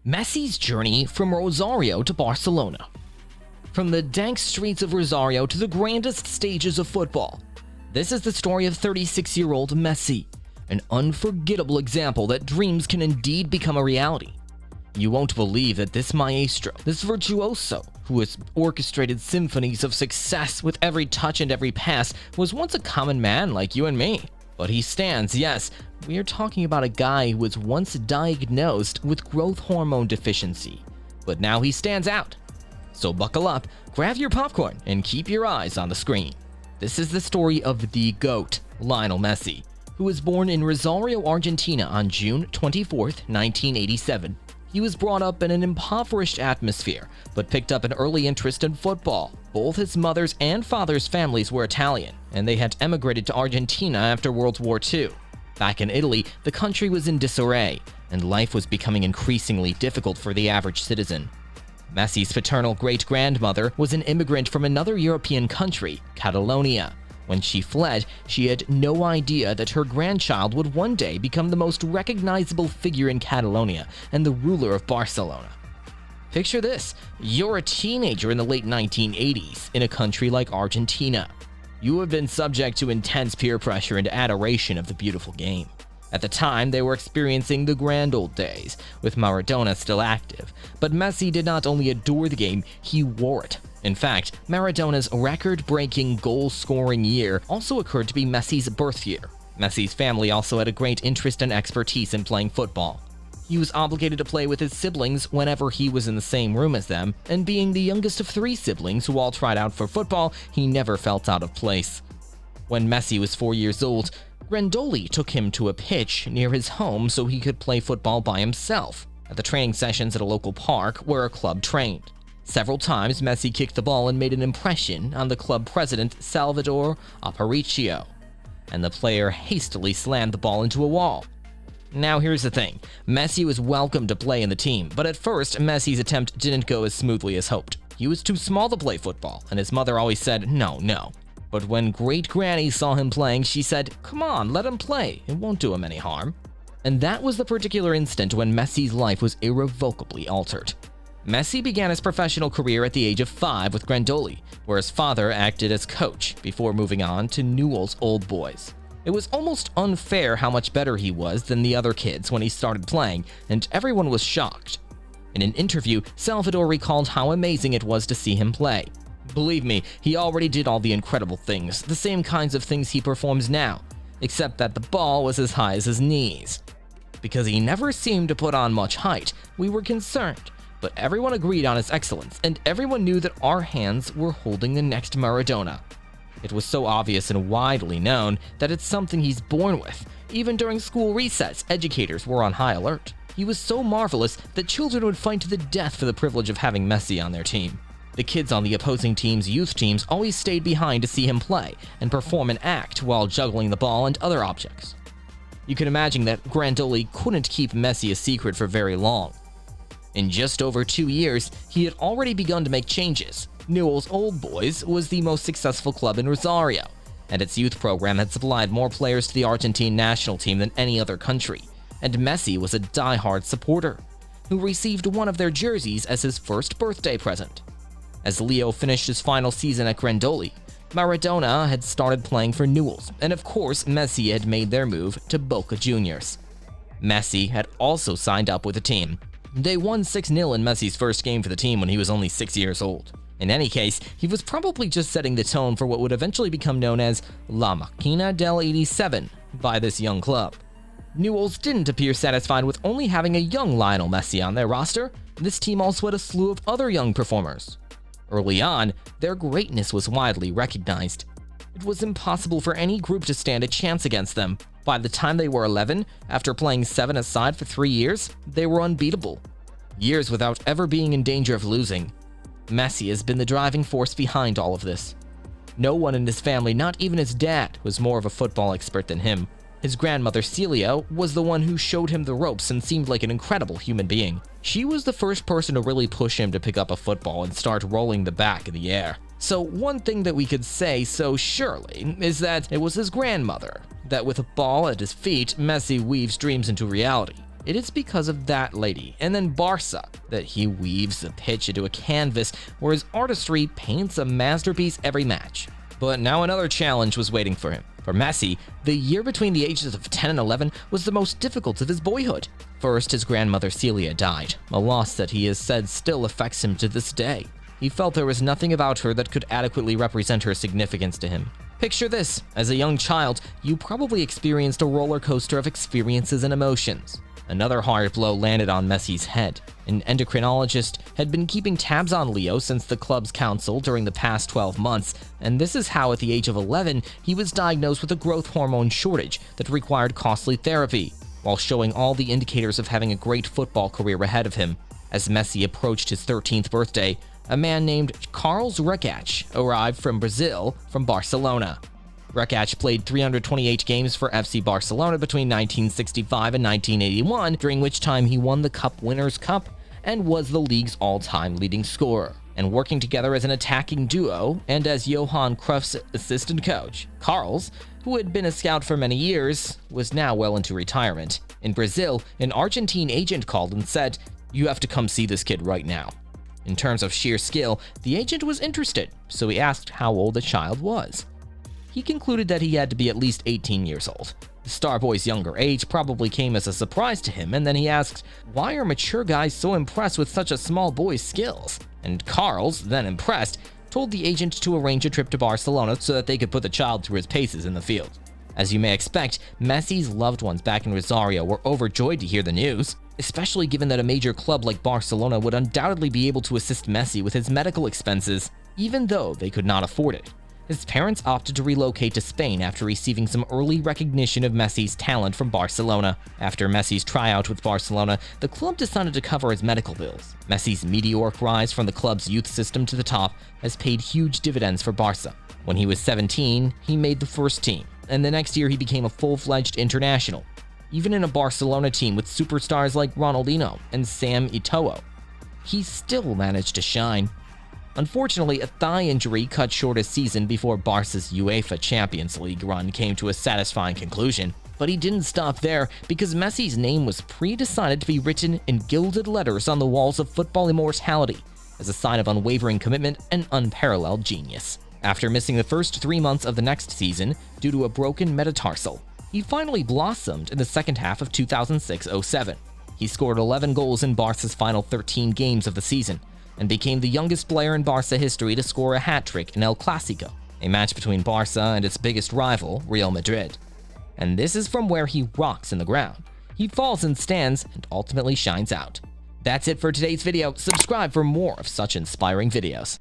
Messi's journey from Rosario to Barcelona. From the dank streets of Rosario to the grandest stages of football, this is the story of 36-year-old Messi, an unforgettable example that dreams can indeed become a reality. You won't believe that this maestro, this virtuoso, who has orchestrated symphonies of success with every touch and every pass, was once a common man like you and me. But he stands, yes, we are talking about a guy who was once diagnosed with growth hormone deficiency, but now he stands out. So buckle up, grab your popcorn, and keep your eyes on the screen. This is the story of the GOAT, Lionel Messi, who was born in Rosario, Argentina on June 24, 1987. He was brought up in an impoverished atmosphere, but picked up an early interest in football. Both his mother's and father's families were Italian, and they had emigrated to Argentina after World War II. Back in Italy, the country was in disarray, and life was becoming increasingly difficult for the average citizen. Messi's paternal great-grandmother was an immigrant from another European country, Catalonia. When she fled, she had no idea that her grandchild would one day become the most recognizable figure in Catalonia and the ruler of Barcelona. Picture this, you're a teenager in the late 1980s in a country like Argentina. You have been subject to intense peer pressure and adoration of the beautiful game. At the time, they were experiencing the grand old days, with Maradona still active. But Messi did not only adore the game, he wore it. In fact, Maradona's record-breaking goal-scoring year also occurred to be Messi's birth year. Messi's family also had a great interest and expertise in playing football. He was obligated to play with his siblings whenever he was in the same room as them, and being the youngest of 3 siblings who all tried out for football, he never felt out of place. When Messi was 4 years old, Grandoli took him to a pitch near his home so he could play football by himself, at the training sessions at a local park where a club trained. Several times, Messi kicked the ball and made an impression on the club president Salvador Aparicio, and the player hastily slammed the ball into a wall. Now here's the thing, Messi was welcome to play in the team, but at first, Messi's attempt didn't go as smoothly as hoped. He was too small to play football, and his mother always said, no. But when Great Granny saw him playing, she said, come on, let him play, it won't do him any harm. And that was the particular instant when Messi's life was irrevocably altered. Messi began his professional career at the age of 5 with Grandoli, where his father acted as coach before moving on to Newell's Old Boys. It was almost unfair how much better he was than the other kids when he started playing, and everyone was shocked. In an interview, Salvador recalled how amazing it was to see him play. Believe me, he already did all the incredible things, the same kinds of things he performs now, except that the ball was as high as his knees. Because he never seemed to put on much height, we were concerned, but everyone agreed on his excellence, and everyone knew that our hands were holding the next Maradona. It was so obvious and widely known that it's something he's born with. Even during school recess, educators were on high alert. He was so marvelous that children would fight to the death for the privilege of having Messi on their team. The kids on the opposing team's youth teams always stayed behind to see him play and perform an act while juggling the ball and other objects. You can imagine that Grandoli couldn't keep Messi a secret for very long. In just over 2 years, he had already begun to make changes. Newell's Old Boys was the most successful club in Rosario, and its youth program had supplied more players to the Argentine national team than any other country, and Messi was a die-hard supporter, who received one of their jerseys as his first birthday present. As Leo finished his final season at Grandoli, Maradona had started playing for Newell's, and of course Messi had made their move to Boca Juniors. Messi had also signed up with the team. They won 6-0 in Messi's first game for the team when he was only 6 years old. In any case, he was probably just setting the tone for what would eventually become known as La Máquina del 87 by this young club. Newell's didn't appear satisfied with only having a young Lionel Messi on their roster. This team also had a slew of other young performers. Early on, their greatness was widely recognized. It was impossible for any group to stand a chance against them. By the time they were 11, after playing 7 aside for 3 years, they were unbeatable. Years without ever being in danger of losing. Messi has been the driving force behind all of this. No one in his family, not even his dad, was more of a football expert than him. His grandmother Celia was the one who showed him the ropes and seemed like an incredible human being. She was the first person to really push him to pick up a football and start rolling the bat in the air. So one thing that we could say so surely is that it was his grandmother, that with a ball at his feet, Messi weaves dreams into reality. It is because of that lady, and then Barca, that he weaves the pitch into a canvas where his artistry paints a masterpiece every match. But now another challenge was waiting for him. For Messi, the year between the ages of 10 and 11 was the most difficult of his boyhood. First, his grandmother Celia died, a loss that he has said still affects him to this day. He felt there was nothing about her that could adequately represent her significance to him. Picture this: as a young child, you probably experienced a roller coaster of experiences and emotions. Another hard blow landed on Messi's head. An endocrinologist had been keeping tabs on Leo since the club's council during the past 12 months, and this is how at the age of 11, he was diagnosed with a growth hormone shortage that required costly therapy, while showing all the indicators of having a great football career ahead of him. As Messi approached his 13th birthday, a man named Carlos Recach arrived from Brazil from Barcelona. Recach played 328 games for FC Barcelona between 1965 and 1981, during which time he won the Cup Winners' Cup and was the league's all-time leading scorer. And working together as an attacking duo and as Johan Cruyff's assistant coach, Carlos, who had been a scout for many years, was now well into retirement. In Brazil, an Argentine agent called and said, "You have to come see this kid right now." In terms of sheer skill, the agent was interested, so he asked how old the child was. He concluded that he had to be at least 18 years old. The star boy's younger age probably came as a surprise to him, and then he asked, "Why are mature guys so impressed with such a small boy's skills?" And Carlos, then impressed, told the agent to arrange a trip to Barcelona so that they could put the child through his paces in the field. As you may expect, Messi's loved ones back in Rosario were overjoyed to hear the news, especially given that a major club like Barcelona would undoubtedly be able to assist Messi with his medical expenses, even though they could not afford it. His parents opted to relocate to Spain after receiving some early recognition of Messi's talent from Barcelona. After Messi's tryout with Barcelona, the club decided to cover his medical bills. Messi's meteoric rise from the club's youth system to the top has paid huge dividends for Barca. When he was 17, he made the first team, and the next year he became a full-fledged international, even in a Barcelona team with superstars like Ronaldinho and Sam Eto'o. He still managed to shine. Unfortunately, a thigh injury cut short his season before Barca's UEFA Champions League run came to a satisfying conclusion. But he didn't stop there, because Messi's name was pre-decided to be written in gilded letters on the walls of football immortality, as a sign of unwavering commitment and unparalleled genius. After missing the first 3 months of the next season due to a broken metatarsal, he finally blossomed in the second half of 2006-07. He scored 11 goals in Barca's final 13 games of the season, and became the youngest player in Barca history to score a hat-trick in El Clásico, a match between Barca and its biggest rival, Real Madrid. And this is from where he rocks in the ground. He falls and stands and ultimately shines out. That's it for today's video. Subscribe for more of such inspiring videos.